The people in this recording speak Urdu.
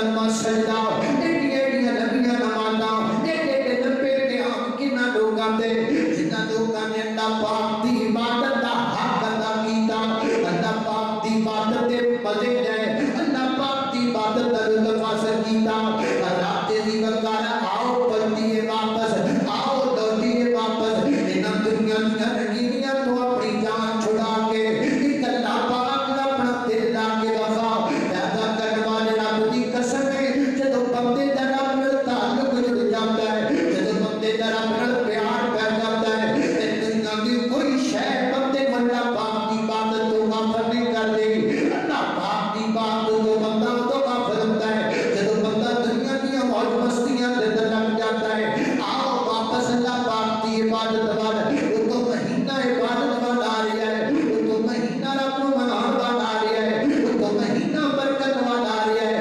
لما سجدہ ایڈیاں ایڈیاں لمبیاں نمازاں ایڈے لمبے قیام کنا لوگاں دے جنہاں لوگاں نے اللہ پاک دی عبادت دا حق ادا کیتا اللہ پاک دی عبادت دے مزے لے اللہ پاک دی عبادت دا لطف حاصل کیتا